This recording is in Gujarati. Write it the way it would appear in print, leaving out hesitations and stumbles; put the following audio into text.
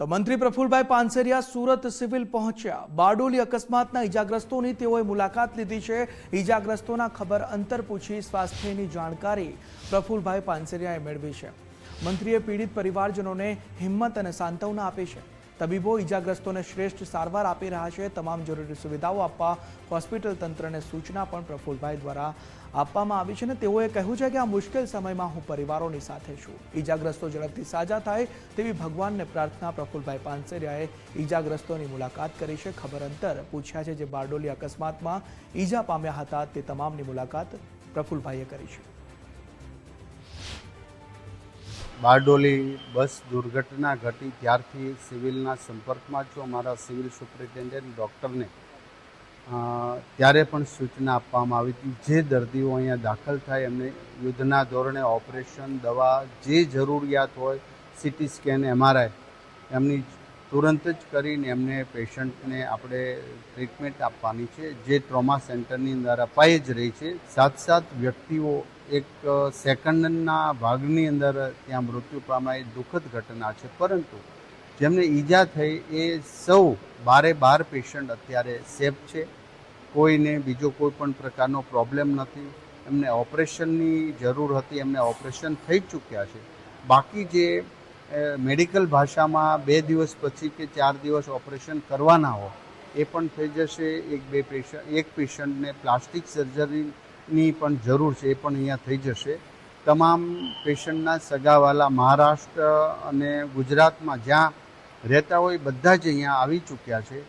તો મંત્રી પ્રફુલભાઈ પાનસેરિયા સુરત સિવિલ પહોંચ્યા। બારડોલી અકસ્માતના ઈજાગ્રસ્તોની તેઓએ મુલાકાત લીધી છે। ઈજાગ્રસ્તોના ખબર અંતર પૂછી સ્વાસ્થ્યની જાણકારી પ્રફુલભાઈ પાનસેરિયાએ મેળવી છે। મંત્રીએ પીડિત પરિવારજનોને હિંમત અને સાંત્વના આપી છે। તબીબો ઈજાગ્રસ્તોને શ્રેષ્ઠ સારવાર આપી રહ્યા છે। તમામ જરૂરી સુવિધાઓ આપવા હોસ્પિટલ તંત્રને સૂચના પણ પ્રફુલભાઈ દ્વારા આપવામાં આવી છે અને તેઓએ કહ્યું છે કે આ મુશ્કેલ સમયમાં હું પરિવારોની સાથે છું। ઈજાગ્રસ્તો ઝડપથી સાજા થાય તેવી ભગવાનને પ્રાર્થના પ્રફુલભાઈ પાનસેરિયાએ ઈજાગ્રસ્તોની મુલાકાત કરી છે। ખબર અંતર પૂછ્યા છે। જે બારડોલી અકસ્માતમાં ઈજા પામ્યા હતા તે તમામની મુલાકાત પ્રફુલભાઈએ કરી છે। બારડોલી બસ દુર્ઘટના ઘટી ત્યારથી સિવિલના સંપર્કમાં છું। અમારા સિવિલ સુપ્રિન્ટેન્ડન્ટ ડૉક્ટરને ત્યારે પણ સૂચના આપવામાં આવી હતી જે દર્દીઓ અહીંયા દાખલ થાય એમને યુદ્ધના ધોરણે ઓપરેશન, દવા, જે જરૂરિયાત હોય, સીટી સ્કેન, MRI એમની તુરંત જ કરીને એમને પેશન્ટને આપણે ટ્રીટમેન્ટ આપવાની છે, જે ટ્રોમા સેન્ટરની અંદર અપાઈ જ રહી છે। સાત વ્યક્તિઓ એક સેકન્ડના ભાગની અંદર ત્યાં મૃત્યુ પામ્યા, એ દુઃખદ ઘટના છે। પરંતુ જેમને ઈજા થઈ એ સૌ 12 પેશન્ટ અત્યારે સેફ છે। કોઈને બીજો કોઈ પણ પ્રકારનો પ્રોબ્લેમ નથી। એમને ઓપરેશનની જરૂર હતી, એમને ઓપરેશન થઈ ચૂક્યા છે। બાકી જે મેડિકલ ભાષામાં 2 દિવસ પછી કે 4 દિવસ ઓપરેશન કરવાના હોય એ પણ થઈ જશે। એક પેશન્ટને પ્લાસ્ટિક સર્જરીની પણ જરૂર છે, એ પણ અહીંયા થઈ જશે। તમામ પેશન્ટના સગાવાલા મહારાષ્ટ્ર અને ગુજરાતમાં જ્યાં રહેતા હોય બધા જ અહીંયા આવી ચૂક્યા છે।